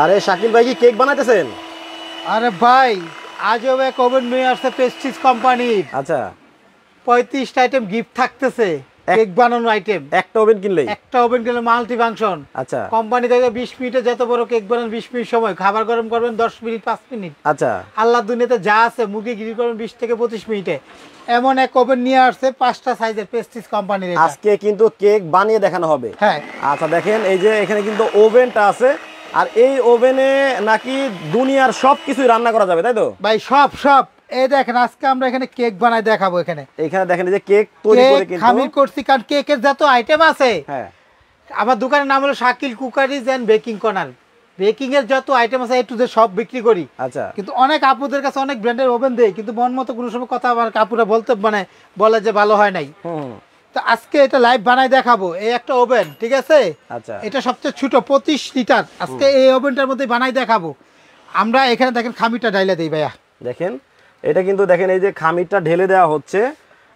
আরে শাকিল ভাই কি কেক বানাইতেছেন? আরে ভাই আজও এক ওভেন নিয়ে আসছে প্রেস্টিজ কোম্পানির। আচ্ছা, 35টা আইটেম গিফট থাকতেছে। কেক বানানোর আইটেম একটা ওভেন কিনলেই? একটা ওভেন কিনলে মাল্টি ফাংশন। আচ্ছা, কোম্পানি থেকে 20 মিনিটে যত বড় কেক বানান 20 মিনিট সময়, খাবার গরম করবেন 10 মিনিট 5 মিনিট। আচ্ছা, আল্লাহ দুনিয়াতে যা আছে মুরগি গ্রিল করবেন 20 থেকে 25 মিনিটে। এমন এক ওভেন নিয়ে আসছে 5টা সাইজের প্রেস্টিজ কোম্পানির। আজকে কিন্তু কেক বানিয়ে দেখানো হবে। হ্যাঁ, আচ্ছা দেখেন এই যে এখানে কিন্তু ওভেনটা আছে, আর এই ওভেনে নাকি দুনিয়ার সবকিছুই রান্না করা যাবে, তাই তো ভাই? সব সব এই দেখেন, আজকে আমরা এখানে কেক বানাই দেখাবো। এখানে দেখেন এই যে কেক তৈরি করে কিন্তু খামির করছি, কারণ কেকের যত আইটেম আছে। হ্যাঁ, আমার দোকানের নাম হলো Shakil cookeries and baking corner. Baking এর যত আইটেম আছে একটু সব বিক্রি করি। আচ্ছা, কিন্তু অনেক আপুদের কাছে অনেক ব্র্যান্ডের ওভেন দেই, কিন্তু মন মতো কোনো সময় কথা আমার কাপুরা বলতে বলে যে ভালো হয় নাই। তো আজকে এটা লাইভ বানাই দেখাবো। এই একটা ওভেন, ঠিক আছে? আচ্ছা, এটা সবচেয়ে ছোট 25 লিটার। আজকে এই ওভেনটার মধ্যে বানাই দেখাবো আমরা। এখানে দেখেন খামিটা ডাইলা দেই ভাইয়া, দেখেন এটা কিন্তু দেখেন এই যে খামিরটা ঢেলে দেওয়া হচ্ছে।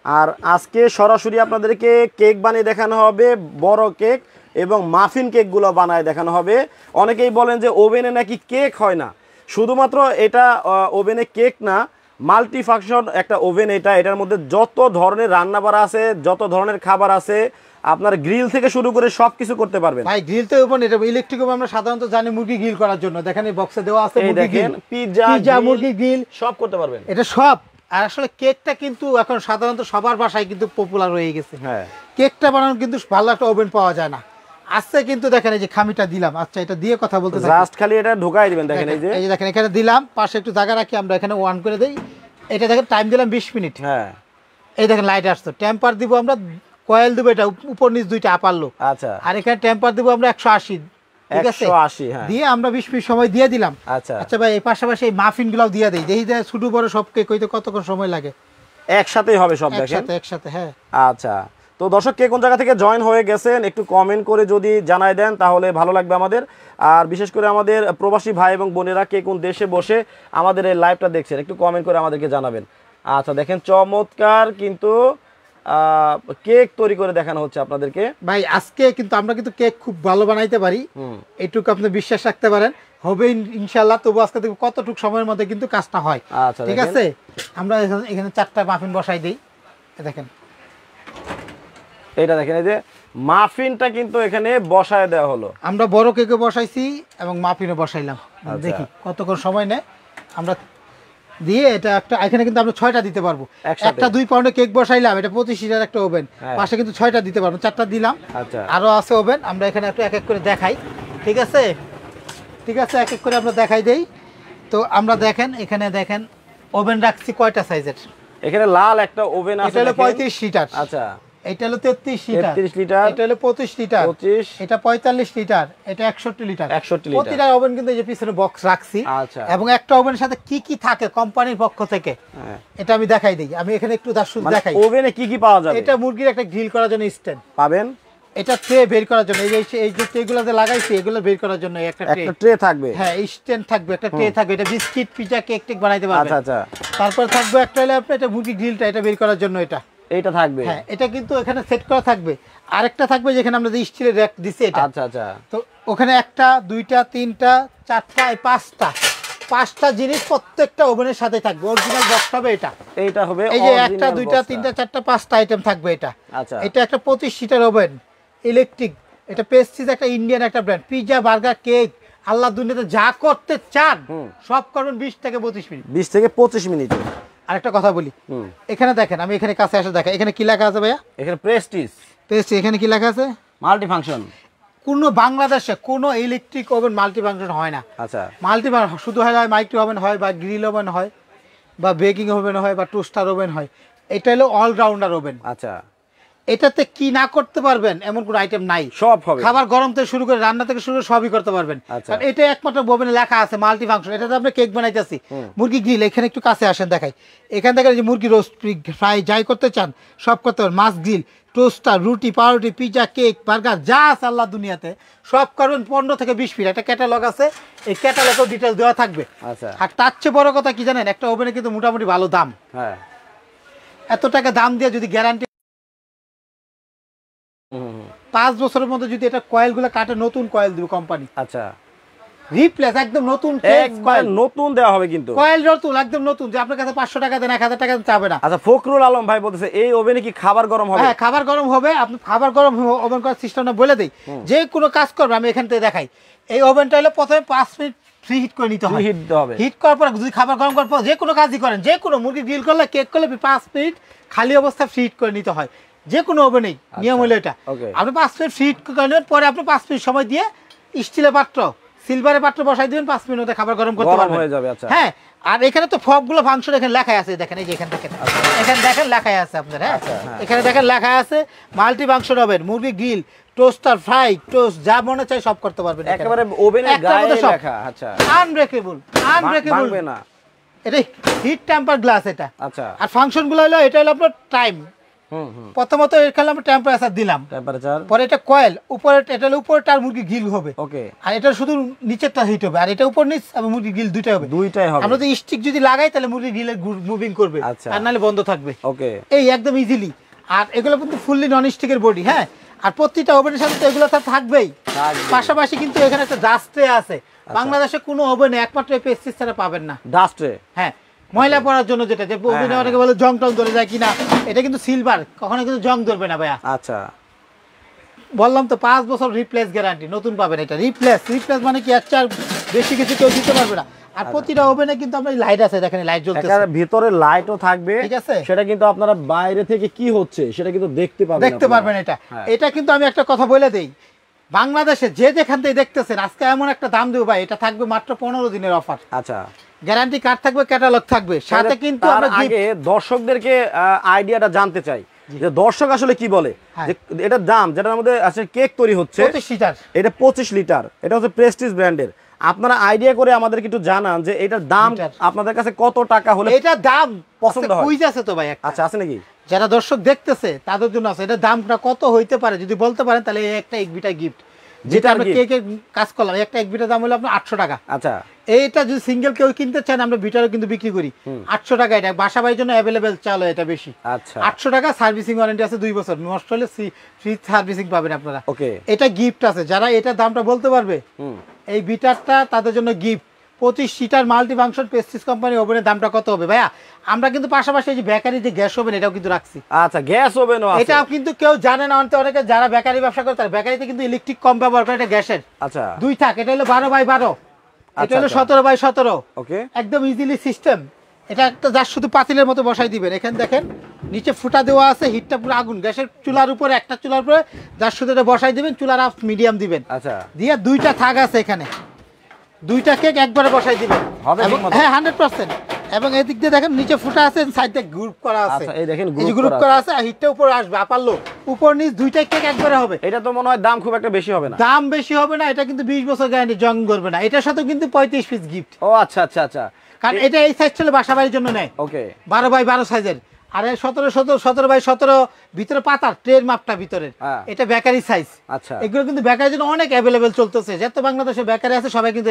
আর আজকে সরাসরি আপনাদেরকে কেক বানিয়ে দেখানো হবে, বড় কেক এবং মাফিন কেকগুলো বানায় দেখানো হবে। অনেকেই বলেন যে ওভেনে নাকি কেক হয় না। শুধুমাত্র এটা ওভেনে কেক না, মাল্টি ফাংশন একটা ওভেন। এটার মধ্যে যত ধরনের রান্নাবাড়া আছে, যত ধরনের খাবার আছে, আপনার গ্রিল থেকে শুরু করে সব কিছু করতে পারবেন। ভাই গ্রিল তো ওভেন, এটা ইলেকট্রিক ওভেন আমরা সাধারণত জানি মুরগি গ্রিল করার জন্য। দেখেন এই বক্সে দেওয়া আছে মুরগি গ্রিল, পিজ্জা মুরগি গ্রিল সব করতে পারবেন। এটা সব। আর আসলে কেকটা কিন্তু এখন সাধারণত সবার বাসায় কিন্তু পপুলার হয়ে গেছে। হ্যাঁ, কেকটা বানানোর কিন্তু ভালো একটা ওভেন পাওয়া যায় না। আজকে কিন্তু দেখেন এই যে খামিটা দিলাম। আচ্ছা, এটা দিয়ে কথা বলতে জাস্ট খালি এটা ঢুকাই দিবেন। দেখেন এই যে দেখেন এখানে দিলাম, পাশে একটু জায়গা রাখি, আমরা এখানে অন করে দেই। এটা দেখেন টাইম দিলাম 20 মিনিট। হ্যাঁ, এই দেখেন লাইট আসছে। টেম্পার দিব আমরা, কয়েল দিব, এটা উপর নিচ দুইটা আপারলো। আচ্ছা, আর এখানে টেম্পার দিব আমরা 180, ঠিক আছে? 180, হ্যাঁ, দিয়ে আমরা 20 মিনিট সময় দিয়ে দিলাম। আচ্ছা, আচ্ছা ভাই, এই পাশাপাশি এই মাফিন গুলাও দিয়ে দেই, দেখি যে ছোট বড় সব কেক হইতে কতক্ষণ সময় লাগে। একসাথেই হবে সব, দেখেন একসাথে। হ্যাঁ, আচ্ছা। তো দর্শক কে কোন জায়গা থেকে জয়েন হয়ে গেছেন একটু কমেন্ট করে যদি জানাই দেন তাহলে ভালো লাগবে আমাদের। আর বিশেষ করে আমাদের প্রবাসী ভাই এবং বোনেরা কে কোন দেশে বসে আমাদের এই লাইভটা দেখছেন একটু কমেন্ট করে আমাদেরকে জানাবেন। আচ্ছা দেখেন চমৎকার কিন্তু কেক তৈরি করে দেখানো হচ্ছে আপনাদেরকে। ভাই আজকে কিন্তু আমরা কিন্তু কেক খুব ভালো বানাইতে পারি, এটুকু আপনি বিশ্বাস রাখতে পারেন। হবে ইনশাআল্লাহ। তবু আজকে দেখব কতটুকু সময়ের মধ্যে কিন্তু কাজটা হয়। আচ্ছা ঠিক আছে, আমরা এখানে 4টা মাফিন বসাই দেই। দেখেন এটা দেখেন এই যে মাফিনটা কিন্তু এখানে বসায় দেওয়া হলো। আমরা বড় কেকও বসাইছি এবং মাফিনও বসাইলাম। দেখি কতক্ষণ সময় নেয়। আমরা দিয়ে এটা একটা এখানে কিন্তু আমরা 6টা দিতে পারবো। একটা 2 পাউন্ডের কেক বসাইলাম, এটা 25 লিটার একটা ওভেন, পাশে কিন্তু 6টা দিতে পারবো। 4টা দিলাম। আচ্ছা, আরো আছে ওভেন, আমরা এখানে একটু এক এক করে দেখাই। ঠিক আছে, এক এক করে আমরা দেখাই দেই। তো আমরা দেখেন এখানে দেখেন ওভেন রাখছি কয়টা সাইজের। এখানে লাল একটা ওভেন আছে, এটা হলো 35 লিটার। আচ্ছা, এটা হলো 33 লিটার, 33 লিটার, এটা হলো 25 লিটার, 25, এটা 45 লিটার, এটা 61 লিটার। 61 লিটার প্রতিটা ওভেন কিন্তু এই যে পিছনে বক্স রাখছি। আচ্ছা, এবং একটা ওভেনের সাথে কি কি থাকে কোম্পানির পক্ষ থেকে এটা আমি দেখাই দেই। আমি এখানে একটু দেখাই ওভেনে কি কি পাওয়া যাবে। এটা মুরগির একটা গ্রিল করার জন্য স্ট্যান্ড পাবেন, এটা ট্রে বের করার জন্য, এই যে ট্রেগুলো যে লাগাইছি এগুলো বের করার জন্য একটা ট্রে থাকবে। হ্যাঁ, স্ট্যান্ড থাকবে, একটা ট্রে থাকবে। এটা বিস্কিট পিজা কেক টেক বানাইতে পারবেন। আচ্ছা আচ্ছা। তারপর থাকবে একটা হলো আপনার এটা মুরগি গ্রিলটা, এটা বের করার জন্য এটা থাকবে। হ্যাঁ, এটা কিন্তু এখানে সেট করা থাকবে। আরেকটা থাকবে যেখানে আমরা যে স্টিলের র‍্যাক দিছি এটা। আচ্ছা আচ্ছা। তো ওখানে একটা, দুইটা, তিনটা, চারটা, পাঁচটা জিনিস প্রত্যেকটা ওভেনের সাথে থাকবে। অরিজিনাল বক্স হবে এটা। এইটা হবে এই যে একটা, দুইটা, তিনটা, চারটা, 5টা আইটেম থাকবে এটা। আচ্ছা, এটা একটা 25 লিটার ওভেন ইলেকট্রিক। এটা প্রেস্টিজ একটা ইন্ডিয়ান একটা ব্র্যান্ড। পিজা বার্গার কেক আল্লাহ দুনিয়াতে যা করতে চান সব করবেন 20 থেকে 25 মিনিট। 20 থেকে 25 মিনিটে। আরেকটা কথা বলি, এখানে দেখেন, আমি এখানে কাছে আসে দেখাই। এখানে কি লেখা আছে ভাইয়া? এখানে প্রেস্টিজ। এখানে কি লেখা আছে? Multi function. কোনো বাংলাদেশে কোনো ইলেকট্রিক ওভেন মাল্টি ফাংশন হয় না। আচ্ছা, মাল্টি শুধু হয় মাইক্রো ওভেন হয়, বা গ্রিল ওভেন হয়, বা বেকিং ওভেন হয়, বা টোস্টার ওভেন হয়। এটা হলো অলরাউন্ডার ওভেন। আচ্ছা, এটাতে কি না করতে পারবেন এমন কোনো আইটেম নাই, সব হবে। খাবার গরম থেকে শুরু করে রান্না থেকে শুরু করে সবই করতে পারবেন। কারণ এটা একমাত্র ওভেনে লেখা আছে মাল্টি ফাংশন। এটাতে আমরা কেক বানাইতেছি। মুরগি গ্রিল, এখানে একটু কাছে আসেন দেখাই। এখান থেকে যে মুরগি রোস্ট, ফ্রাই যাই করতে চান সব করতে পারবেন। মাছ গ্রিল, টোস্টার, রুটি, পাউরুটি, পিজা, কেক, বার্গার যা আছে আল্লাহ দুনিয়াতে সব করবেন 15 থেকে 20 মিনিট। একটা ক্যাটালগ আছে, এই ক্যাটালগেও ডিটেলস দেওয়া থাকবে। আচ্ছা, আর তার চেয়ে বড় কথা কি জানেন, একটা ওভেনে কিন্তু মোটামুটি ভালো দাম। হ্যাঁ, এত টাকা দাম দিয়ে যদি গ্যারান্টি 5 বছরের মধ্যে যদি এটা কয়েলগুলো কাটে, নতুন কয়েল দিব কোম্পানি। আচ্ছা, রিপ্লেস একদম নতুন কেক কয়েল নতুন দেওয়া হবে কিন্তু কয়েল নতুন একদম নতুন, যে আপনার কাছে 500 টাকা দেন 1000 টাকা চাবে না। আচ্ছা ফখরুল আলম ভাই বলতেছে এই ওভেনে কি খাবার গরম হবে? হ্যাঁ খাবার গরম হবে। আপনি খাবার গরম ওভেন করার সিস্টেমটা বলে দেই, যে কোনো কাজ করবে আমি এখান থেকে দেখাই। এই ওভেনটা হলো প্রথমে 5 মিনিট ফ্রি হিট করে নিতে হয়, হিট করার পর যদি খাবার গরম করার পর যে কোনো কাজই করেন, যে কোনো মুরগি গ্রিল করলে কেক করলে 5 মিনিট খালি অবস্থায় ফ্রি হিট করে নিতে হয়, যে কোনো ওভেনেই নিয়ম হলো এটা। আপনি 5 মিনিট ফ্রি হিট করে নেবেন, পরে আপনি 5 মিনিট সময় দিয়ে স্টিলের পাত্র সিলভারের পাত্র বসাই দিবেন, 5 মিনিটে খাবার গরম করতে পারবেন। হ্যাঁ আর এখানে তো সবগুলো ফাংশন এখানে লেখাই আছে, দেখেন এই যে এখানে দেখেন, এখানে দেখেন লেখাই আছে আপনার। হ্যাঁ এখানে দেখেন লেখা আছে মাল্টি ফাংশন ওভেন, মুরগি গ্রিল, টোস্টার, ফ্রাই, টোস্ট যা মনে চাই সব করতে পারবেন একেবারে ওভেনের গায়ে লেখা। আচ্ছা আনব্রেকেবল ভাঙবে না, এটা হিট টেম্পার গ্লাস এটা। আচ্ছা আর ফাংশন গুলো হলো এটা হলো আপনার টাইম। প্রথমত এখানে আমরা টেম্পারেচার দিলাম, পরে এটা কয়েল উপরে, এটা হলো উপরটা আর মুরগি গ্রিল হবে। ওকে আর এটা শুধু নিচেরটা হিট হবে, আর এটা উপর নিচ এবং মুরগি গ্রিল দুইটাই হবে। আমরা যদি স্টিক যদি লাগাই তাহলে মুরগি গ্রিলে মুভিং করবে, আর নালে বন্ধ থাকবে। ওকে এই একদম ইজিলি। আর এগুলো কিন্তু ফুললি নন স্টিকের বডি। হ্যাঁ আর প্রত্যেকটা ওভেনের সাথে তো এগুলো তো থাকবেই, পাশাপাশি কিন্তু এখানে একটা ডাস্ট ট্রে আছে। বাংলাদেশে কোনো ওভেনে একমাত্র পেস্টিস ছাড়া পাবেন না, ডাস্ট ট্রে। হ্যাঁ ময়লা পড়ার জন্য, যেটা যে ওভেনে অনেকে বলে জং টং ধরে যায় কিনা, এটা কিন্তু সিলভার, কখনো কিন্তু জং ধরবে না ভাইয়া। আচ্ছা বললাম তো 5 বছর রিপ্লেস গ্যারান্টি, নতুন পাবেন এটা। রিপ্লেস মানে কি এর চার বেশি কিছু কেউ দিতে পারবে না। আর প্রতিটা ওভেনে কিন্তু আপনার লাইট আছে, দেখেন লাইট জ্বলতেছে, ভিতরে লাইটও থাকবে, ঠিক আছে। সেটা কিন্তু আপনারা বাইরে থেকে কি হচ্ছে সেটা কিন্তু দেখতে পারবেন এটা। এটা কিন্তু আমি একটা কথা বলে দেই, বাংলাদেশে যে যেখান থেকে দেখতেছেন আজকে এমন একটা দাম দেব ভাই, এটা থাকবে মাত্র 15 দিনের অফার। আচ্ছা গ্যারান্টি কার্ড থাকবে, ক্যাটালগ থাকবে সাথে। কিন্তু আমরা আগে দর্শকদেরকে আইডিয়াটা জানতে চাই যে দর্শক আসলে কি বলে, যে এটার দাম যেটার মধ্যে আসলে কেক তৈরি হচ্ছে 25 লিটার, এটা 25 লিটার, এটা হচ্ছে প্রেস্টিজ ব্র্যান্ডের। আপনারা আইডিয়া করে আমাদেরকে একটু জানান যে এটার দাম আপনাদের কাছে কত টাকা হলে এটার দাম পছন্দ হয়। কুইজ আছে তো ভাই একটা। আচ্ছা আছে নাকি? যারা দর্শক দেখতেছে তাদের জন্য আছে, এটা দামটা কত হইতে পারে যদি বলতে পারেন তাহলে একটা এক বিটা গিফট, যেটা আমরা কেকের কাজ করলাম, একটা এক বিটার দাম হলো আপনার 800 টাকা। আচ্ছা এইটা যদি সিঙ্গেল কেউ কিনতে চান আমরা বিটারও কিন্তু বিক্রি করি 800 টাকা। এটা বাসা বাড়ির জন্য অ্যাভেলেবেল চালো, এটা বেশি। আচ্ছা 800 টাকা, সার্ভিসিং ওয়ারেন্টি আছে 2 বছর, নষ্ট হলে ফ্রি সার্ভিসিং পাবেন আপনারা। ওকে এটা গিফট আছে, যারা এটার দামটা বলতে পারবে এই বিটারটা তাদের জন্য gift. 25 seater multi function Prestige company ওভেনের দামটা কত হবে ভাইয়া? আমরা কিন্তু পাশাপাশি এই যে বেকারি যে গ্যাস ওভেন এটাও কিন্তু রাখছি। আচ্ছা গ্যাস ওভেনও আছে, এটা কিন্তু কেউ জানে না। অনেকে যারা বেকারি ব্যবসা করে তারা বেকারিতে কিন্তু ইলেকট্রিক কম ব্যবহার করে, এটা গ্যাসের। আচ্ছা 2 থাক, এটা হলো 12x12, এটা হলো 17x17। ওকে একদম ইজিলি সিস্টেম। এটা একটা যার শুধু পাতিলের মতো বসাই দিবেন, এখানে দেখেন নিচে ফুটা দেওয়া আছে, হিটটা পুরো আগুন, গ্যাসের চুলার উপরে একটা চুলার উপরে যার শুধু এটা বসাই দিবেন, চুলার আঁচ মিডিয়াম দিবেন। আচ্ছা দিয়ে 2টা থাক আছে এখানে, 2টা কেক একবারে বসাই দিবেন। হ্যাঁ 100%। এবং এই দিক দিয়ে দেখেন নিচে ফুটা আছে, সাইডে গ্রুপ করা আছে, এই দেখেন গ্রুপ করা আছে, আর হিটটা উপরে আসবে, আপার লো উপর নিচ 2টা কেক একবারে হবে। এটা তো মনে হয় দাম খুব একটা বেশি হবে না। দাম বেশি হবে না, এটা কিন্তু 20 বছর গ্যারান্টি, জং করবে না। এটার সাথে কিন্তু 35 পিস গিফট। ও আচ্ছা আচ্ছা আচ্ছা, কারণ এটা এই সাইজ ছিল বাসা বাড়ির জন্য নেয়। ওকে 12x12 সাইজের, আর 17x17 ভিতরে পাতা ট্রের মাপটা ভিতরে, এটা বেকারি সাইজ। আচ্ছা এগুলো কিন্তু বেকারির জন্য অনেক অ্যাভেলেবেল চলতেছে, যত বাংলাদেশে বেকারি আছে সবাই কিন্তু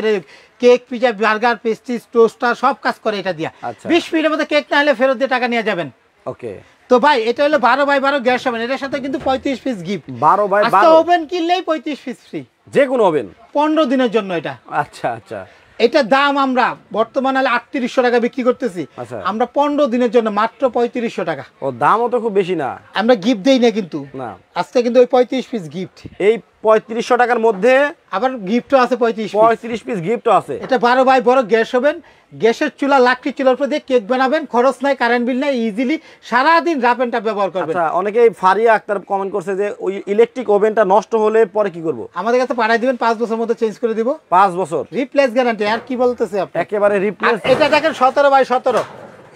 cake, pizza, burger, pastries, toaster সব কাজ করে এটা দিয়া। 20 মিনিটের মধ্যে কেক না হলে ফেরত দিয়ে টাকা নিয়ে যাবেন। ওকে তো ভাই এটা হলো 12x12 গ্যাস ওভেন, এটার সাথে কিন্তু 35 পিস গিফট। 12x12 ওভেন কিনলেই 35 পিস ফ্রি, যে কোনো ওভেন 15 দিনের জন্য এটা। আচ্ছা আচ্ছা এটা দাম আমরা বর্তমানে 3800 টাকা বিক্রি করতেছি, আমরা 15 দিনের জন্য মাত্র 3500 টাকা। ও দামও তো খুব বেশি না, আমরা গিফট দেই না কিন্তু। না আজকে কিন্তু ওই 35 পিস গিফট, এই 3500 টাকার মধ্যে আবার গিফটও আছে 35 পিস গিফটও আছে। এটা 12x12 গ্যাস ওভেন, গ্যাসের চুলা, লাকড়ি চুলার উপর দিয়ে কেক বানাবেন, খরচ নাই, কারেন্ট বিল নাই, ইজিলি সারা দিন রাপ এন্ড টাপ ব্যবহার করবেন। আচ্ছা অনেকে ফারিয়া আক্তার কমেন্ট করছে যে ওই ইলেকট্রিক ওভেনটা নষ্ট হলে পরে কি করব? আমাদের কাছে পাঠাই দিবেন, 5 বছরের মধ্যে চেঞ্জ করে দিব। 5 বছর রিপ্লেস গ্যারান্টি। আর কি বলতেছে আপনি, একেবারে রিপ্লেস। এটা দেখেন 17x17,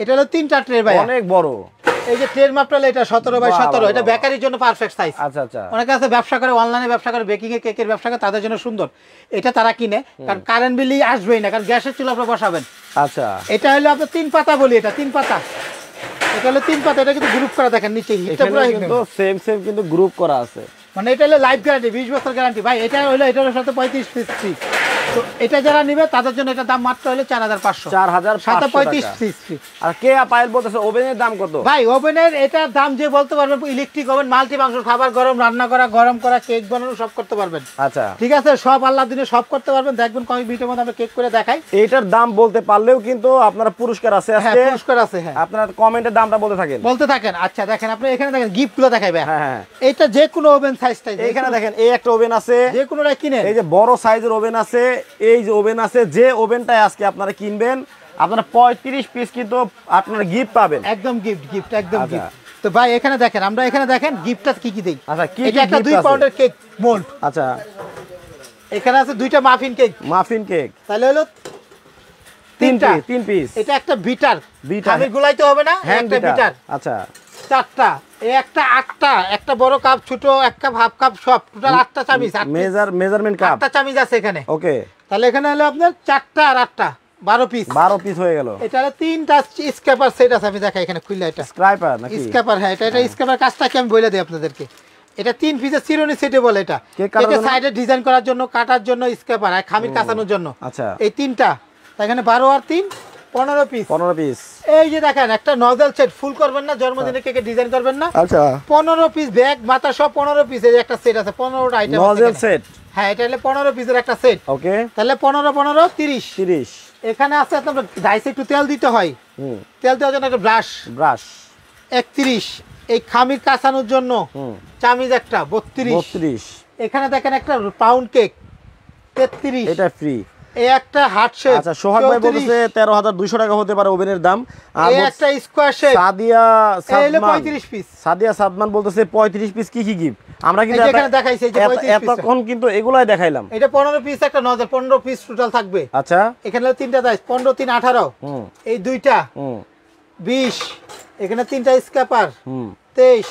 এটা হলো 3টা ট্রে ভাই, অনেক বড়। এই যে ট্রের মাপটা এটা 17x17, এটা বেকারির জন্য পারফেক্ট সাইজ। আচ্ছা আচ্ছা অনেকে আছে ব্যবসা করে, অনলাইনে ব্যবসা করে, বেকিং এর কেকের ব্যবসা করে, তাদের জন্য সুন্দর এটা তারা কিনে, কারণ কারেন্ট বিলই আসবেই না, কারণ গ্যাসের চুলা আপনি বসাবেন। আচ্ছা এটা হলো আপনার 3 পাতা বলি, এটা 3 পাতা, এটা হলো 3 পাতা, এটা কিন্তু গ্রুপ করা দেখেন নিচে, এটা পুরো কিন্তু সেম কিন্তু গ্রুপ করা আছে, মানে এটা হলো লাইফ গ্যারান্টি, 20 বছর গ্যারান্টি ভাই। এটা হলো এটার সাথে 35 পিস ফ্রি, তো এটা যারা নিবে তাদের জন্য এটা দাম মাত্র হলো 4500 4500 আর কে পাইল বলতেছে ওভেনের দাম কত ভাই ওভেনের এটার দাম যে বলতে পারবেন ইলেকট্রিক ওভেন মাল্টি ফাংশন খাবার গরম রান্না করা গরম করা কেক বানানো সব করতে পারবেন আচ্ছা ঠিক আছে সব আল্লাহর দিনে সব করতে পারবেন দেখবেন কয়েক মিনিটের মধ্যে আমরা কেক করে দেখাই এইটার দাম বলতে পারলেও কিন্তু আপনারা পুরস্কার আছে হ্যাঁ আজকে পুরস্কার আছে হ্যাঁ আপনারা কমেন্টে দামটা বলতে থাকেন আচ্ছা দেখেন আপনি এখানে দেখেন গিফটগুলো দেখাইবে হ্যাঁ এটা যে কোনো ওভেন সাইজটাই এখানে দেখেন এই একটা ওভেন আছে যে কোনোটা কিনে এই যে বড় সাইজের ওভেন আছে এই যে ওভেন আছে যে ওভেনটাই আজকে আপনারা কিনবেন আপনারা 35 পিস কিন্তু আপনারা গিফট পাবেন একদম গিফট একদম গিফট তো ভাই এখানে দেখেন আমরা এখানে দেখেন গিফটটা কি কি দেই আচ্ছা কি এটা একটা 2 পাউন্ডের কেক মোল্ড আচ্ছা এখানে আছে দুইটা মাফিন কেক তাহলে হলো তিন পিস এটা একটা বিটার আমি গুলাইতে হবে না একটা বিটার আচ্ছা চারটা এই একটা আটটা একটা বড় কাপ ছোট এক কাপ হাফ কাপ সব টোটাল 8টা চামিচ মেজারমেন্ট কাপ 8টা চামিচ আছে এখানে ওকে তাহলে এখানে হলো আপনার 4টা আর 8টা 12 পিস হয়ে গেল এটা হলো 3টা স্ক্র্যাপার সেট আছে আমি দেখাই এখানে খুললে এটা স্ক্র্যাপার নাকি স্ক্র্যাপার হ্যাঁ এটা স্ক্র্যাপার কাজটা কি আমি বলে দেই আপনাদেরকে এটা 3 পিসের চিরুনি সেটে বলে এটা কেকের সাইডে ডিজাইন করার জন্য কাটার জন্য স্ক্র্যাপার আর খামির কাঁচানোর জন্য আচ্ছা এই তিনটা এখানে 12 আর 3 15 পিস এই যে দেখেন একটা নজল সেট ফুল করবেন না জন্মদিনে কেকে ডিজাইন করবেন না আচ্ছা 15 পিস ব্যাগ মাথা সব 15 পিসের একটা সেট আছে 15টা আইটেম আছে নজল সেট হ্যাঁ এটা হলো 15 পিসের একটা সেট ওকে তাহলে 15 30 এখানে আছে আপনার ডাইসে একটু তেল দিতে হয় তেল দেওয়ার জন্য একটা ব্রাশ 31 এই খামির কাঁচানোর জন্য চামিজ একটা 32 এখানে দেখেন একটা পাউন্ড কেক 33 এটা ফ্রি এই একটা হার্ট শেপ আচ্ছা সোহাগ ভাই বলতেছে 13200 টাকা হতে পারে ওভেনের দাম আর এই একটা square shape Sadia Sadman 35 piece Sadia Sadman বলতেছে 35 পিস কি গিফট আমরা কিন্তু এখানে দেখাইছি এই যে 35 পিস এতক্ষণ কিন্তু এগুলাই দেখাইলাম এটা 15 পিস একটা নজর 15 পিস টোটাল থাকবে আচ্ছা এখানে হলো তিনটা দাইস 15 3 18 এই দুইটা 20 এখানে তিনটা স্ক্র্যাপার 23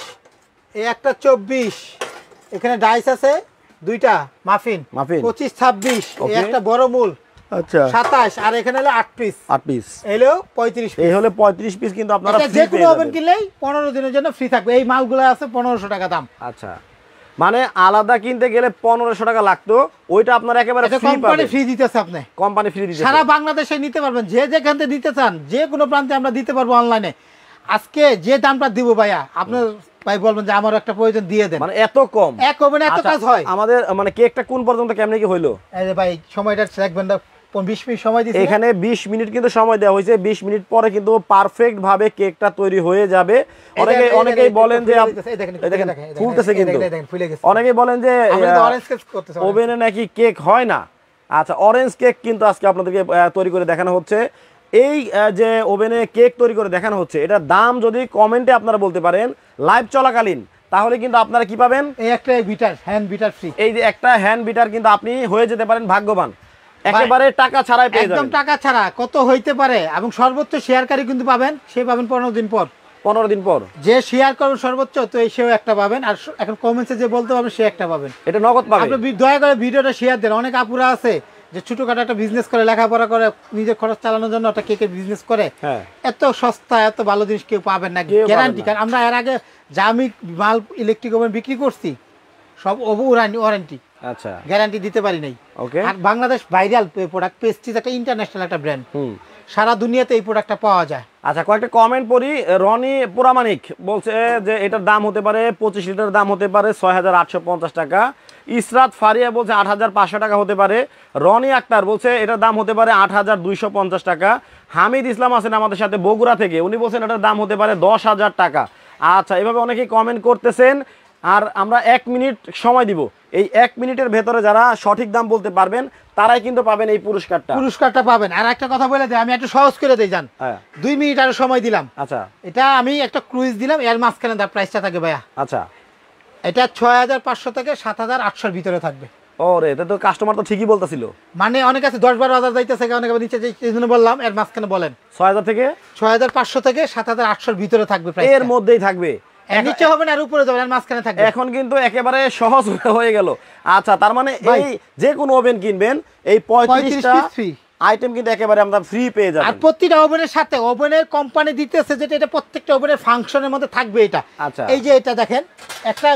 এই একটা 24 এখানে ডাইস আছে দুইটা মাফিন 25 26 এই একটা বড় মূল আচ্ছা 27 আর এখানে হলো 8 পিস এলো 35 পিস এই হলো 35 পিস কিন্তু আপনারা ফ্রি যে কোনো ওভেন কিনলেই 15 দিনের জন্য ফ্রি থাকবে এই মালগুলো আছে 1500 টাকা দাম আচ্ছা মানে আলাদা কিনতে গেলে 1500 টাকা লাগতো ওইটা আপনারা একেবারে ফ্রি পাবেন কোম্পানি ফ্রি দিতেছে আপনি কোম্পানি ফ্রি দিতেছে সারা বাংলাদেশে নিতে পারবেন যে যেখান থেকে দিতে চান যে কোনো প্রান্তে আমরা দিতে পারবো অনলাইনে আজকে যে দামটা দিব ভাইয়া আপনার ভাই বলবেন যে আমার একটা প্রয়োজন দিয়ে দেন মানে এত কম এক ওভেনে এত কাজ হয় আমাদের মানে কেকটা কোন পর্যন্ত কেমনে কি হইলো এই যে ভাই সময়টা রাখবেন না 20 মিনিট সময় দিয়েছি এখানে 20 মিনিট কিন্তু সময় দেওয়া হয়েছে 20 মিনিট পরে কিন্তু পারফেক্ট ভাবে কেকটা তৈরি হয়ে যাবে অনেকেই বলেন যে দেখেন ফুলতেছে কিন্তু অনেকেই বলেন যে ওভেনে নাকি কেক হয় না আচ্ছা অরেঞ্জ কেক কিন্তু আজকে আপনাদেরকে তৈরি করে দেখানো হচ্ছে এই যে ওভেনে কেক তৈরি করে দেখানো হচ্ছে এটার দাম যদি কমেন্টে আপনারা বলতে পারেন লাইভ চলাকালীন তাহলে কিন্তু আপনারা কি পাবেন এই একটা বিটার হ্যান্ড বিটার ফ্রি এই যে একটা হ্যান্ড বিটার কিন্তু আপনি হয়ে যেতে পারেন ভাগ্যবান একেবারে টাকা ছাড়াই পেয়ে যাবেন একদম টাকা ছাড়া কত হইতে পারে এবং সর্বোচ্চ শেয়ারকারী কিন্তু পাবেন সে পাবেন 15 দিন পর যে শেয়ার করবেন সর্বোচ্চ তো এই সেও একটা পাবেন আর এখন কমেন্টসে যে বলতে পারবেন সে একটা পাবেন এটা নগদ পাবেন আপনি দয়া করে ভিডিওটা শেয়ার দেন অনেক আপুরা আছে যে ছোটখাটো একটা বিজনেস করে লেখাপড়া করে নিজের খরচ চালানোর জন্য একটা কেকের বিজনেস করে এত সস্তা এত ভালো জিনিস কেউ পাবেন না গ্যারান্টি কারণ আমরা এর আগে যা আমি মাল ইলেকট্রিক ওভেন বিক্রি করছি সব ওয়ারেন্টি আচ্ছা গ্যারান্টি দিতে পারি নাই আর বাংলাদেশ ভাইরাল প্রোডাক্ট পেস্টিজ একটা ইন্টারন্যাশনাল একটা ব্র্যান্ড সারা দুনিয়াতে এই প্রোডাক্টটা পাওয়া যায় আচ্ছা কয়েকটা কমেন্ট পড়ি রনি পুরামানিক বলছে যে এটার দাম হতে পারে 25 লিটার দাম হতে পারে 6850 টাকা ইসরাত ফারিয়া বলছে 8500 টাকা হতে পারে রনি আক্তার বলছে এটার দাম হতে পারে 8250 টাকা হামিদ ইসলাম আছেন আমাদের সাথে বগুড়া থেকে উনি বলছেন এটার দাম হতে পারে 10000 টাকা আচ্ছা এভাবে অনেকেই কমেন্ট করতেছেন আর আমরা 1 মিনিট সময় দিব এই 1 মিনিটের ভেতরে যারা সঠিক দাম বলতে পারবেন তারাই কিন্তু পাবেন এই পুরস্কারটা পাবেন আর একটা কথা বলে দেই আমি একটু সহজ করে দেই জান 2 মিনিট আর সময় দিলাম আচ্ছা এটা আমি একটা ক্রুইজ দিলাম এর মাঝখানে তার প্রাইসটা থাকে ভাইয়া আচ্ছা এটা 6500 থেকে 7800 এর ভিতরে থাকবে ওরে এটা তো কাস্টমার তো ঠিকই বলতাছিল মানে অনেক আছে 10-12000 যাইতেছে অনেক নিচে এইজন্য বললাম এর মাঝখানে বলেন 6000 থেকে 6500 থেকে 7800 এর ভিতরে থাকবে প্রাইস এর মধ্যেই থাকবে নিচে হবে না আর উপরে যাবে আর মাঝখানে থাকবে এখন কিন্তু একেবারে সহজ হয়ে গেল আচ্ছা তার মানে এই যে কোনো ওভেন কিনবেন এই 35টা আইটেম কিন্তু একেবারে আমরা ফ্রি পেয়ে যাবেন আর প্রতিটা ওভেনের সাথে ওভেনের কোম্পানি দিতেছে যেটা এটা প্রত্যেকটা ওভেনের ফাংশনের মধ্যে থাকবে এটা আচ্ছা এই যে এটা দেখেন একটা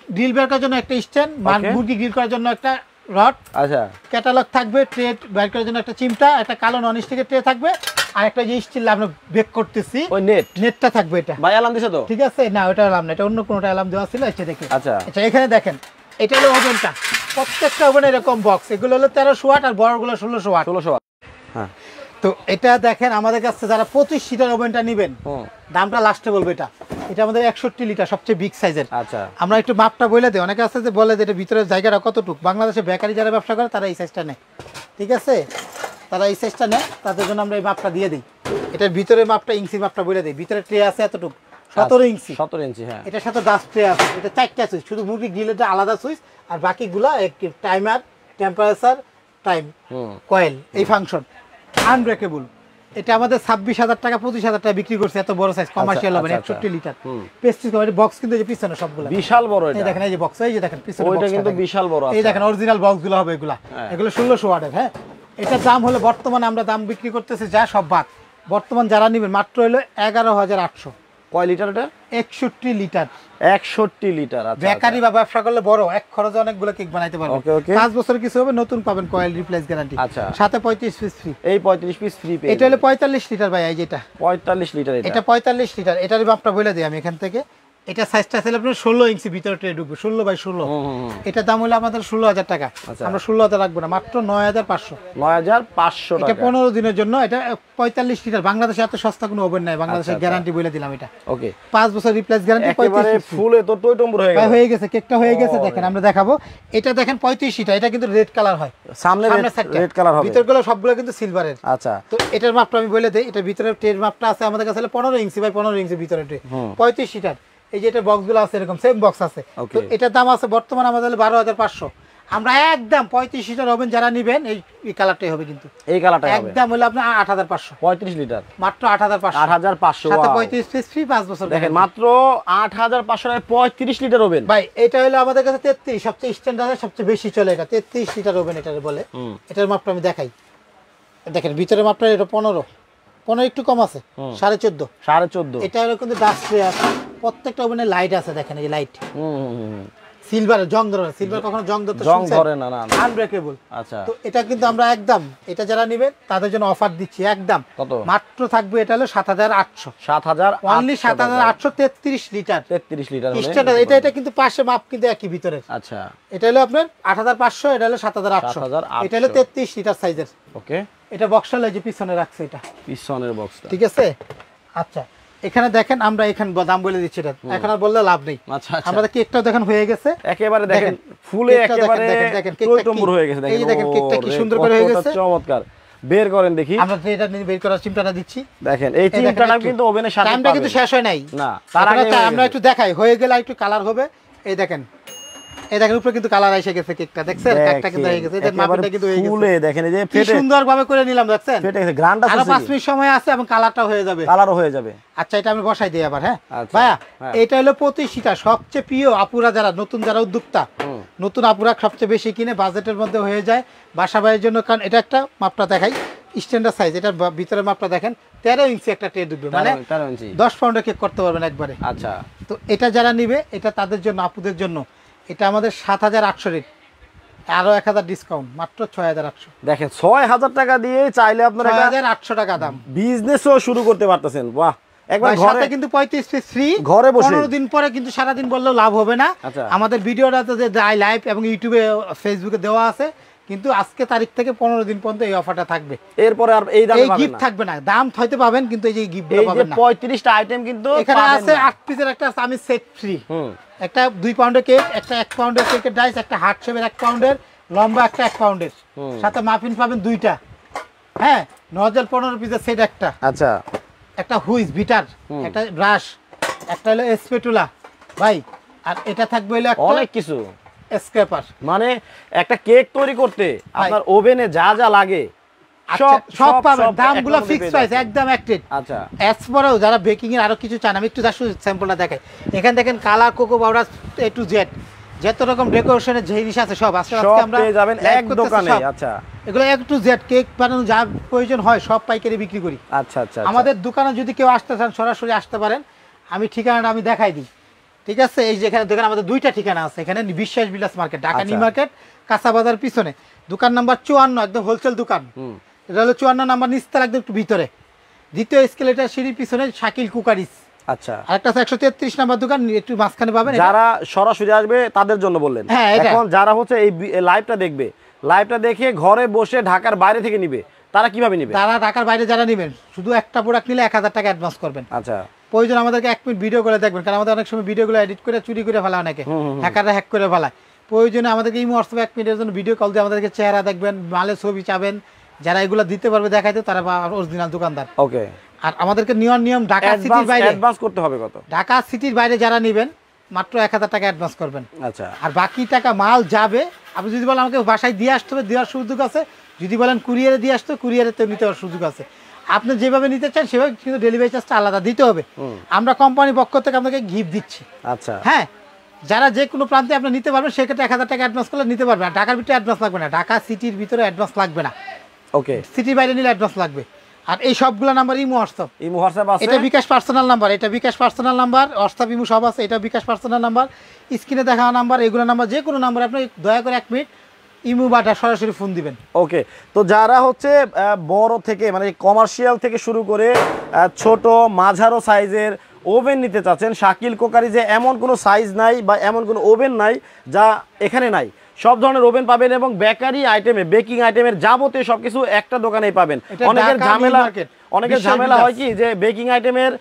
গ্রিল বের করার জন্য একটা স্ট্যান্ড মুরগি গ্রিল করার জন্য একটা রড, আচ্ছা ক্যাটালগ থাকবে, ট্রে বের করার জন্য একটা চিমটা, একটা কালো নন স্টিকের ট্রে থাকবে, আর একটা যে স্টিল আমরা বেক করতেছি ওই নেটটা থাকবে। এটা ভাই অ্যালার্ম দিছে তো? ঠিক আছে, না ওটা অ্যালার্ম না, এটা অন্য কোনোটা অ্যালার্ম দেওয়া ছিল। আচ্ছা দেখে আচ্ছা আচ্ছা এখানে দেখেন, এটা হলো ওভেনটা, প্রত্যেকটা ওভেনে এরকম বক্স, এগুলো হলো 1300 ওয়াট আর বড়গুলো 1600 ওয়াট। 1600 ওয়াট। হ্যাঁ তো এটা দেখেন আমাদের কাছে যারা 25 সিটার ওভেনটা নেবেন, দামটা লাস্টে বলবো। এটা এটা আমাদের 61 লিটার, সবচেয়ে বিগ সাইজের। আচ্ছা আমরা একটু মাপটা বলে দিই, অনেকে আছে যে বলে যে এটা ভিতরের জায়গাটা কতটুকু। বাংলাদেশে বেকারি যারা ব্যবসা করে তারা এই সাইজটা নেয়, ঠিক আছে, তারা এই সাইজটা নেয়, তাদের জন্য আমরা এই মাপটা দিয়ে দিই। এটার ভিতরে মাপটা ইঞ্চি মাপটা বলে দিই। ভিতরে ট্রে আছে এতটুকু, 17 ইঞ্চি। 17 ইঞ্চি, হ্যাঁ। এটার সাথে ডাস্ট ট্রে আছে, এটা 4টা সুইচ, শুধু মুরগি গ্রিলেরটা আলাদা সুইচ, আর বাকিগুলা টাইমার, টেম্পারেচার, টাইম, কয়েল, এই ফাংশন। আনব্রেকেবল। এটা আমাদের 26,000 টাকা 25,000 টাকা বিক্রি করছে, এত বড় সাইজ কমার্শিয়াল হবে 61 লিটার পেস্টিস কভার বক্স। কিন্তু এই যে পিছনে সবগুলো বিশাল বড়। এটা এই দেখেন, এই যে বক্স, এই যে দেখেন পিছনে ওইটা কিন্তু বিশাল বড়। এই দেখেন অরিজিনাল বক্সগুলো হবে এগুলা, এগুলো 1600 ওয়াটের। হ্যাঁ, এটার দাম হলো বর্তমানে আমরা দাম বিক্রি করতেছি যা সব বাদ, বর্তমান যারা নেবেন মাত্র হলো 11,800। কয় লিটার এটা? 61 লিটার। 61 লিটার। আচ্ছা বেকারি বা ব্যবসা করলে বড় এক খরচে অনেকগুলো কেক বানাইতে পারবেন। 5 বছর কিছু হবে, নতুন পাবেন, কয়েল রিপ্লেস গ্যারান্টি। আচ্ছা, সাথে 35 পিস ফ্রি। এই 35 পিস ফ্রি পেয়ে। এটা হলো 45 লিটার ভাই, এই যেটা 45 লিটার। এটা 45 লিটার। এটার মাপটা বলে দিই আমি এখান থেকে। এটা সাইজটা ছিল আপনার 16 ইঞ্চি, ভিতরে ট্রে ঢুকবে 16 বাই 16। এটা দাম হলো আমাদের 16,000 টাকা। আমরা 16,000 রাখবো না, মাত্র 9,500। 9,500 টাকা। এটা 15 দিনের জন্য। এটা 45 লিটার। বাংলাদেশে এত সস্তা কোনো ওভেন নাই, বাংলাদেশের গ্যারান্টি বলে দিলাম। এটা ওকে, 5 বছর রিপ্লেস গ্যারান্টি। একেবারে ফুলে তো টইটম্বুর হয়ে গেছে, কেকটা হয়ে গেছে। দেখেন আমরা দেখাবো। এটা দেখেন 35 লিটার। এটা কিন্তু রেড কালার হয়, সামনে রেড কালার হবে, ভিতরগুলো সবগুলো কিন্তু সিলভারের। আচ্ছা, তো এটার মাপটা আমি বলে দেই। এটা ভিতরে ট্রের মাপটা আছে আমাদের কাছে 15 ইঞ্চি বাই 15 ইঞ্চি ভিতরে ট্রে, 35 লিটার। এই যে এটা বক্সগুলো আছে, এরকম সেম বক্স আছে। তো এটার দাম আছে বর্তমানে আমাদের 12,500। আমরা একদম 35 লিটার ওভেন যারা নেবেন এই কালারটাই হবে, কিন্তু এই কালারটাই হবে। একদম হলো আপনার 8,500। 35 লিটার মাত্র 8,500। 8,500 সাথে 35 পিস ফ্রি, 5 বছর। দেখেন মাত্র 8,500 এর 35 লিটার ওভেন ভাই। এটা হলো আমাদের কাছে 33, সবচেয়ে স্ট্যান্ডার্ড, সবচেয়ে বেশি চলে। এটা 33 লিটার ওভেন এটা বলে। এটার মাপটা আমি দেখাই। দেখেন ভিতরে মাপটা এটা 15 একটু কম আছে, 14.5। 14.5। এটা হলো কিন্তু ডাস্ট ট্রে আছে, প্রত্যেকটা ওভেনে লাইট আছে। দেখেন এই লাইট সিলভার, জং ধরে না। সিলভার কখনো জং ধরে না, আনব্রেকেবল। আচ্ছা, তো এটা কিন্তু আমরা একদম, এটা যারা নেবেন তাদের জন্য অফার দিচ্ছি একদম। কত? মাত্র থাকবে এটা হলো 7,800। 7,000 অনলি 7,800। 33 লিটার। 33 litre standard. এটা কিন্তু পাশে মাপ কিন্তু একই ভিতরে। আচ্ছা, এটা হলো আপনার 8,500, এটা হলো 7,800। এটা হলো 33 লিটার সাইজের। ওকে, এটা বক্সটা হলো যে পিছনে রাখছে, এটা পিছনের বক্সটা, ঠিক আছে। আচ্ছা, এখানে দেখেন আমরা এখানে দাম বলে দিচ্ছি, এটা এখন আর বললে লাভ নেই। আচ্ছা, আমাদের কেকটাও দেখেন হয়ে গেছে একেবারে। দেখেন ফুলে একেবারে টইটম্বুর হয়ে গেছে। দেখেন এই যে দেখেন কেকটা কি সুন্দর করে হয়ে গেছে, চমৎকার। বের করেন দেখি। আমরা এটা নিয়ে বের করার চিমটাটা দিচ্ছি। দেখেন এই চিমটাটা কিন্তু ওভেনের সাথে টাইমটা কিন্তু শেষ হয় নাই না, তার আগে আমরা একটু দেখাই, হয়ে গেলে একটু কালার হবে। এই দেখেন, এই দেখেন উপরে কিন্তু কালার এসে গেছে কেকটা, দেখছেন কেকটা কিন্তু হয়ে গেছে। এদের মাপটা কিন্তু হয়ে গেছে ফুলে। দেখেন এই যে ফেটে সুন্দরভাবে করে নিলাম, দেখছেন ফেটে গেছে। গ্রান্ড আছে, আর 5 মিনিট সময় আছে এবং কালারটা হয়ে যাবে, কালারও হয়ে যাবে। আচ্ছা, এটা আমি বসাই দেই আবার। হ্যাঁ ভাইয়া, এটা হলো 25 লিটার। সবচেয়ে প্রিয় আপুরা যারা নতুন, যারা উদ্যোক্তা, নতুন আপুরা সবচেয়ে বেশি কিনে, বাজেটের মধ্যে হয়ে যায় বাসা বাড়ির জন্য। কারণ এটা একটা মাপটা দেখাই, স্ট্যান্ডার্ড সাইজ। এটার ভিতরে মাপটা দেখেন 13 ইঞ্চি একটা ট্রে ঢুকবে, মানে 10 পাউন্ডের কেক করতে পারবেন একবারে। আচ্ছা, তো এটা যারা নিবে, এটা তাদের জন্য, আপুদের জন্য। এটা আমাদের 7,800 রেট, আরো 1,000 ডিসকাউন্ট, মাত্র 6,800। দেখেন 6,000 টাকা দিয়ে চাইলে আপনারা 6,800 টাকা দাম বিজনেসও শুরু করতে পারতেছেন। বাহ, একবার ঘরে কিন্তু 35 পিস ফ্রি, ঘরে বসে 15 দিন পরে কিন্তু সারা দিন বললেও লাভ হবে না। আমাদের ভিডিওটাতে যে লাইভ এবং ইউটিউবে ফেসবুকে দেওয়া আছে, কিন্তু আজকে তারিখ থেকে 15 দিন পর্যন্ত এই অফারটা থাকবে। এরপরে আর এই দামে পাবেন না, গিফট থাকবে না। দাম হয়তো পাবেন, কিন্তু এই যে গিফটগুলো পাবেন না। 35টা আইটেম কিন্তু এখানে আছে। 8 পিসের একটা আমি সেট ফ্রি, একটা 2 পাউন্ডের কেক, একটা 1 পাউন্ডের কেকের ডাইস, একটা হার্ট শেপের 1 পাউন্ডের, লম্বা একটা 1 পাউন্ডের, সাথে মাফিন পাবেন 2টা। হ্যাঁ, 9,15 পিসের সেট একটা। আচ্ছা, একটা হুইস বিটার, একটা ব্রাশ, একটা হলো স্প্যাটুলা ভাই, আর এটা থাকবে হলো একটা অনেক কিছু স্ক্র্যাপার। মানে একটা কেক তৈরি করতে আপনার ওভেনে যা যা লাগে সব পাবেন, দামগুলো ফিক্সড প্রাইস, একদম অ্যাক্টেড। আচ্ছা, এরপরেও যারা বেকিং এর আরো কিছু চান, আমি একটু জাস্ট স্যাম্পলটা দেখাই। এখানে দেখেন colour, cocoa powder, A to Z, যত রকম ডেকোরেশনের জিনিস আছে সব আজকে আমরা পেয়ে যাবেন এক দোকানে। আচ্ছা, এগুলো এ টু জেড কেক বানানো যা প্রয়োজন হয় সব পাইকারি বিক্রি করি। আচ্ছা আচ্ছা, আমাদের দোকানে যদি কেউ আসতে চান সরাসরি আসতে পারেন, আমি ঠিকানাটা আমি দেখাই দিই। ঠিক আছে, এই যেখানে দেখেন আমাদের 2টা ঠিকানা আছে। এখানে বিশ্বাস বিলাস মার্কেট, ঢাকা নিউ মার্কেট, কাঁচা বাজার পিছনে, দোকান নাম্বার 54, একদম হোলসেল দোকান। এটা হলো 54 নাম্বার, নিচতলা একদম একটু ভিতরে, দ্বিতীয় এসকেলেটার সিঁড়ির পিছনে শাকিল কুকারিস। আচ্ছা, আরেকটা আছে 133 নাম্বার দোকান, একটু মাঝখানে পাবেন। যারা সরাসরি আসবে তাদের জন্য বললেন। হ্যাঁ, এখন যারা হচ্ছে এই লাইভটা দেখবে, লাইভটা দেখে ঘরে বসে ঢাকার বাইরে থেকে নিবে, তারা কিভাবে নিবে? তারা ঢাকার বাইরে যারা নেবেন, শুধু একটা প্রোডাক্ট নিলে 1000 টাকা অ্যাডভান্স করবেন। আচ্ছা, প্রয়োজন আমাদেরকে 1 মিনিট ভিডিও করে দেখবেন, কারণ আমাদের অনেক সময় ভিডিওগুলো এডিট করে চুরি করে ফেলা, অনেকে হ্যাকাররা হ্যাক করে ফেলায়। প্রয়োজনে আমাদেরকে ইমো হোয়াটসঅ্যাপে 1 মিনিটের জন্য ভিডিও কল দিয়ে আমাদেরকে চেহারা দেখবেন, মালের ছবি চাবেন, যারা এগুলো দিতে পারবে দেখাইতে, তারা অরিজিনাল দোকানদার। ওকে। আর আমাদেরকে নিয়ম ঢাকা সিটির বাইরে অ্যাডভান্স করতে হবে কত? ঢাকা সিটির বাইরে যারা নেবেন মাত্র 1000 টাকা অ্যাডভান্স করবেন। আচ্ছা, আর বাকি টাকা মাল যাবে। আপনি যদি বলেন আমাকে বাসায় দিয়ে আসতে হবে, দেওয়ার সুযোগ আছে। যদি বলেন কুরিয়ারে দিয়ে আসতে, কুরিয়ারে নিতে হওয়ার সুযোগ আছে। আপনি যেভাবে নিতে চান সেভাবে, কিন্তু ডেলিভারি চার্জটা আলাদা দিতে হবে। আমরা কোম্পানির পক্ষ থেকে আপনাকে গিফট দিচ্ছি। আচ্ছা, হ্যাঁ, যারা যে কোনো প্রান্তে আপনি নিতে পারবেন, সেক্ষেত্রে 1000 টাকা অ্যাডভান্স করলে নিতে পারবেন। আর ঢাকার ভিতরে অ্যাডভান্স লাগবে না, ঢাকা সিটির ভিতরে অ্যাডভান্স লাগবে না। ওকে। সিটির বাইরে নিলে অ্যাডভান্স লাগবে। আর এই সবগুলো নাম্বার ইমো হোয়াটসঅ্যাপ আছে। এটা বিকাশ পার্সোনাল নাম্বার, এটা বিকাশ পার্সোনাল নাম্বার, হোয়াটসঅ্যাপ ইমো সব আছে। এটা বিকাশ পার্সোনাল নাম্বার, স্ক্রিনে দেখা নাম্বার, এগুলো নাম্বার, যে কোনো নাম্বার আপনি দয়া করে 1 মিনিট ইমো বা সরাসরি ফোন দিবেন। ওকে। তো যারা হচ্ছে বড় থেকে মানে কমার্শিয়াল থেকে শুরু করে ছোট মাঝারো সাইজের ওভেন নিতে চাচ্ছেন, শাকিল কোকারি যে এমন কোনো সাইজ নাই বা এমন কোনো ওভেন নাই যা এখানে নাই। সব ধরনের ওভেন পাবেন এবং বেকারি আইটেমে, বেকিং আইটেমের যাবতীয় সবকিছু একটা দোকানেই পাবেন। অনেকের ঝামেলা হয় কি, যে বেকিং আইটেমের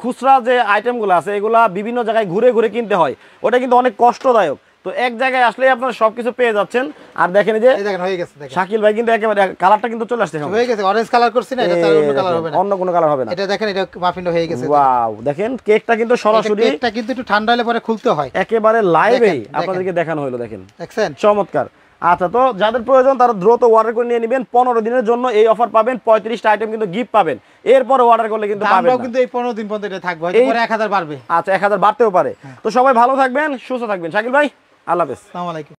খুচরা যে আইটেমগুলো আছে এগুলা বিভিন্ন জায়গায় ঘুরে ঘুরে কিনতে হয়, ওটা কিন্তু অনেক কষ্টদায়ক। তো এক জায়গায় আসলে আপনারা সবকিছু পেয়ে যাচ্ছেন। আর দেখেন যে হয়ে গেছে, শাকিল ভাই কিন্তু একেবারে কালারটা কিন্তু চলে আসছে, হয়ে গেছে। অরেঞ্জ কালার করছি না, এটা তার অন্য কালার হবে না, অন্য কোনো কালার হবে না। এটা দেখেন, এটা মাফিনটা হয়ে গেছে। ওয়াও, দেখেন কেকটা কিন্তু সরাসরি, কেকটা কিন্তু একটু ঠান্ডা হলে পরে খুলতে হয়, একেবারে লাইভেই আপনাদেরকে দেখানো হলো। দেখেন, দেখছেন, চমৎকার। আচ্ছা, তো যাদের প্রয়োজন তারা দ্রুত অর্ডার করে নিয়ে নেবেন। 15 দিনের জন্য এই অফার পাবেন, 35টা আইটেম কিন্তু গিফট পাবেন। এরপরে অর্ডার করলে কিন্তু পাবেন না। কিন্তু এই 15 দিন পর্যন্ত এটা থাকবে, হয়তো পরে 1000 বাড়বে। আচ্ছা, 1000 বাড়তেও পারে। তো সবাই ভালো থাকবেন, সুস্থ থাকবেন। শাকিল ভাই, আল্লাহ হাফেজ। আসসালামু আলাইকুম।